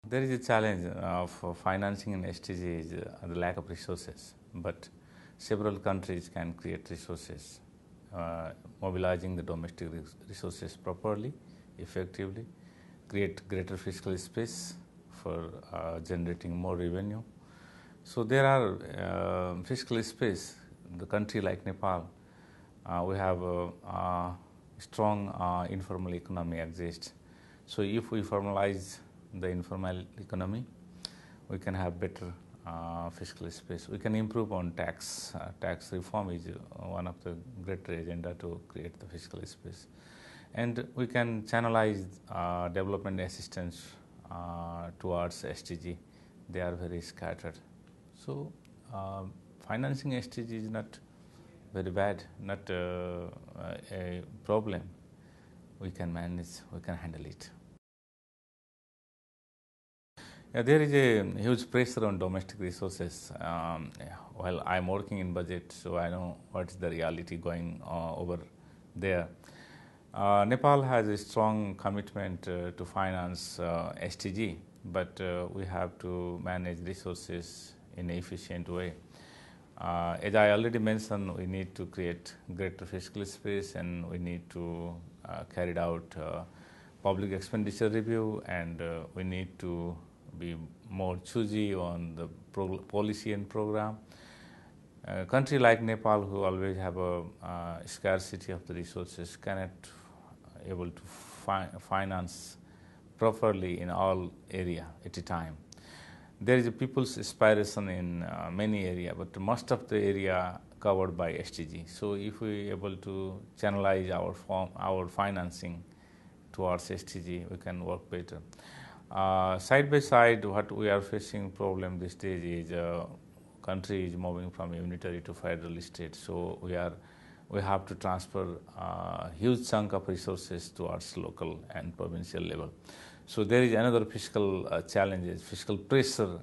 There is a challenge of financing in SDG is the lack of resources, but several countries can create resources, mobilizing the domestic resources properly, effectively, create greater fiscal space for generating more revenue. So there are fiscal space. The country like Nepal, we have a strong informal economy exists. So if we formalize the informal economy, we can have better fiscal space. We can improve on tax. Tax reform is one of the greater agenda to create the fiscal space. And we can channelize development assistance towards SDG. They are very scattered. So financing SDG is not very bad, not a problem. We can manage, we can handle it. Yeah, there is a huge pressure on domestic resources. While I'm working in budget, so I know what's the reality going over there. Nepal has a strong commitment to finance SDG, but we have to manage resources in an efficient way. As I already mentioned, we need to create greater fiscal space, and we need to carry out public expenditure review, and we need to be more choosy on the policy and program. A country like Nepal, who always have a scarcity of the resources, cannot able to finance properly in all area at a time. There is a people's aspiration in many areas, but most of the area covered by SDG. So if we able to channelize our financing towards SDG, we can work better. Side by side, what we are facing problem these days is country is moving from unitary to federal state. So we have to transfer a huge chunk of resources towards local and provincial level. So there is another fiscal challenges, fiscal pressure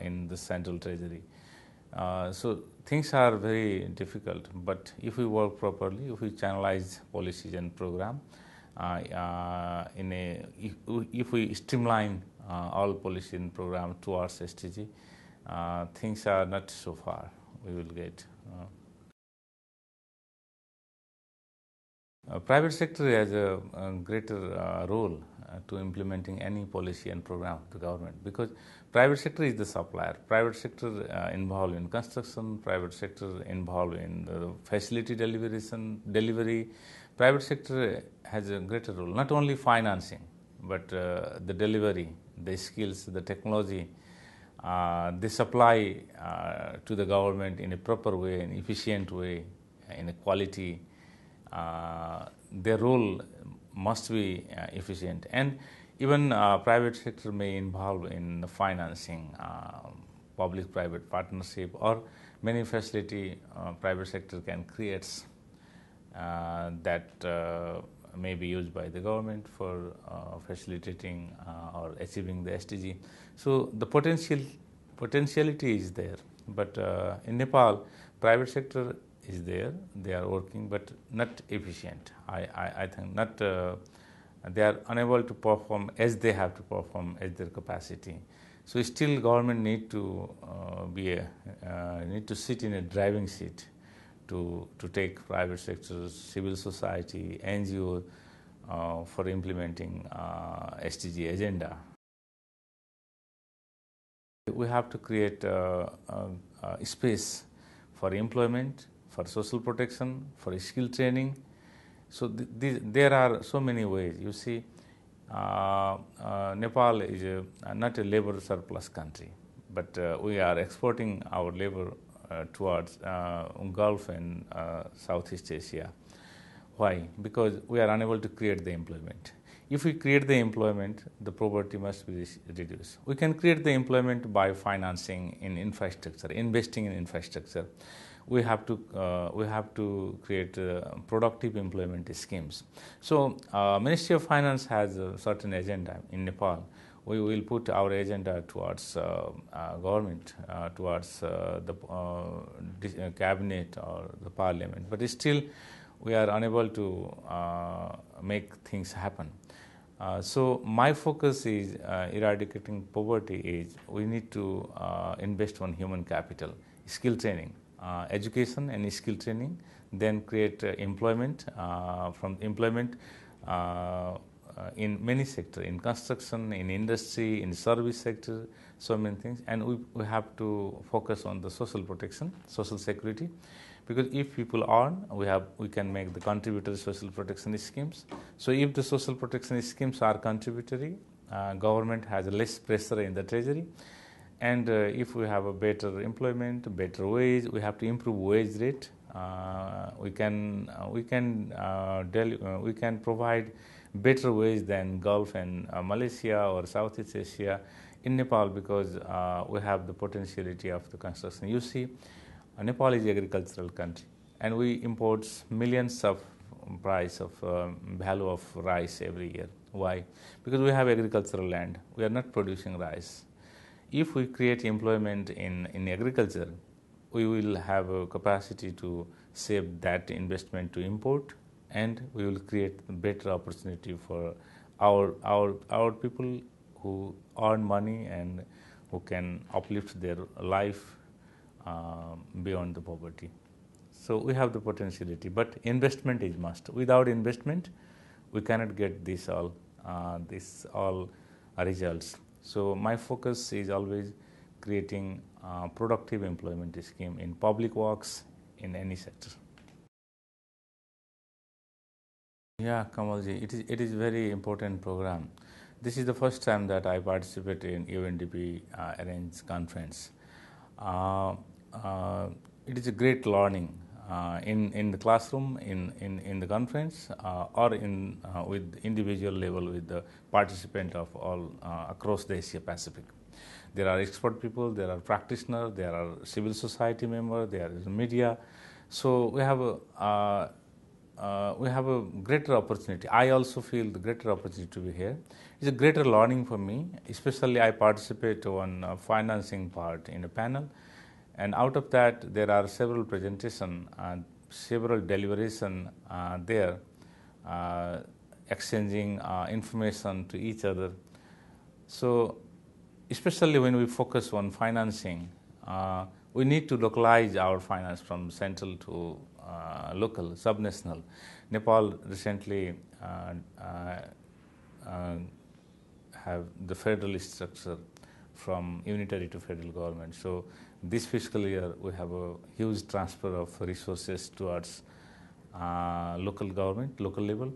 in the central treasury. So things are very difficult, but if we work properly, if we channelize policies and program, if we streamline all policy and program towards SDG, things are not so far. We will get. Private sector has a greater role to implementing any policy and program of the government, because private sector is the supplier. Private sector involved in construction, private sector involved in the facility delivery. Private sector has a greater role, not only financing, but the delivery, the skills, the technology, they supply to the government in a proper way, in efficient way, in a quality. Their role must be efficient, and even private sector may involve in the financing, public-private partnership, or many facility private sector can create that may be used by the government for facilitating or achieving the SDG. So the potentiality is there, but in Nepal, private sector is there. They are working, but not efficient. I think not. They are unable to perform as they have to perform as their capacity. So still, government need to need to sit in a driving seat to take private sectors, civil society, NGO for implementing SDG agenda. We have to create a space for employment, for social protection, for skill training. So there are so many ways. You see, Nepal is not a labor surplus country, but we are exporting our labor towards Gulf and Southeast Asia. Why? Because we are unable to create the employment. If we create the employment, the poverty must be reduced. We can create the employment by financing in infrastructure, investing in infrastructure. We have to create productive employment schemes. So Ministry of Finance has a certain agenda in Nepal. We will put our agenda towards government, towards the cabinet or the parliament, but still we are unable to make things happen. So my focus is eradicating poverty is we need to invest on human capital, skill training, education and skill training, then create employment from employment in many sectors, in construction, in industry, in service sector, so many things. And we have to focus on the social protection, social security, because if people earn, we can make the contributory social protection schemes. So if the social protection schemes are contributory, government has less pressure in the treasury. And if we have a better employment, better wage, we have to improve wage rate. We can provide better wage than Gulf and Malaysia or Southeast Asia in Nepal, because we have the potentiality of the construction. You see, Nepal is an agricultural country, and we import millions of price of value of rice every year. Why? Because we have agricultural land. We are not producing rice. If we create employment in agriculture, we will have a capacity to save that investment to import, and we will create better opportunity for our people who earn money and who can uplift their life beyond the poverty. So we have the potentiality, but investment is must. Without investment, we cannot get this all results. So my focus is always creating productive employment scheme in public works in any sector. Yeah, Kamalji, it is very important program. This is the first time that I participate in UNDP arranged conference. It is a great learning in the classroom, in the conference, or in with individual level with the participant of all across the Asia Pacific. There are expert people, there are practitioners, there are civil society members, there is media. So we have a greater opportunity. I also feel the greater opportunity to be here. It's a greater learning for me. Especially I participate on financing part in a panel, and out of that there are several presentations and several deliberation there, exchanging information to each other. So especially when we focus on financing, we need to localize our finance from central to local, subnational. Nepal recently have the federal structure from unitary to federal government. So this fiscal year we have a huge transfer of resources towards local government, local level,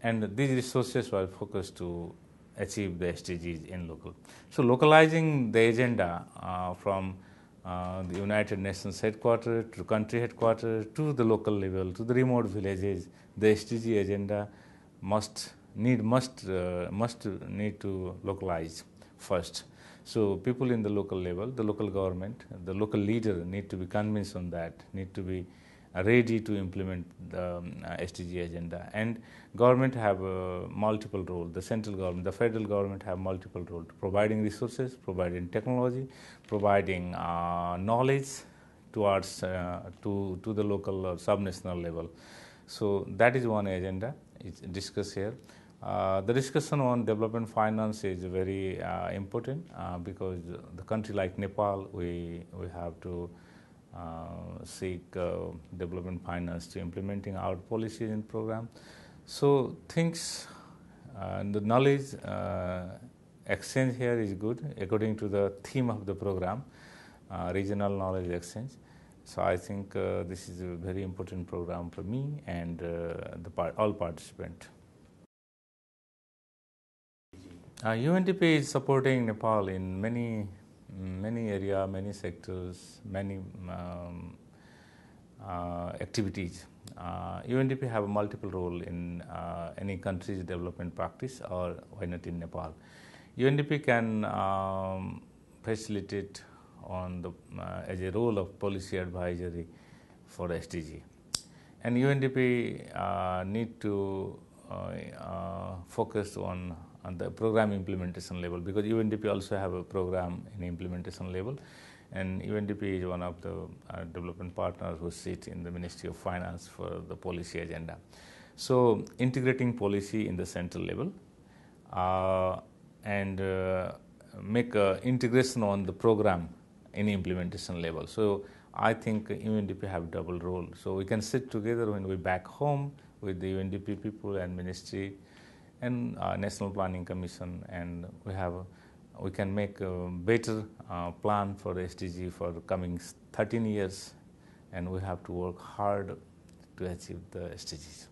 and these resources were focused to achieve the SDGs in local. So localizing the agenda from the United Nations headquarters to country headquarters to the local level to the remote villages, the SDG agenda must need to localize first. So people in the local level, the local government, the local leader need to be convinced on that, need to be ready to implement the SDG agenda. And government have multiple roles. The central government, the federal government have multiple roles: providing resources, providing technology, providing knowledge towards to the local or subnational level. So that is one agenda. It's discussed here. The discussion on development finance is very important because the country like Nepal, we have to seek development finance to implementing our policies and program. So things, the knowledge exchange here is good according to the theme of the program, regional knowledge exchange. So I think this is a very important program for me and all participants. UNDP is supporting Nepal in many areas, many sectors, many activities. UNDP have a multiple role in any country's development practice, or why not in Nepal. UNDP can facilitate on the as a role of policy advisory for SDG, and UNDP need to focus on the program implementation level, because UNDP also have a program in implementation level, and UNDP is one of the development partners who sit in the Ministry of Finance for the policy agenda. So integrating policy in the central level, and make integration on the program in implementation level. So I think UNDP have double role. So we can sit together when we back home with the UNDP people and ministry and National Planning Commission, and we can make a better plan for the SDG for the coming 13 years, and we have to work hard to achieve the SDGs.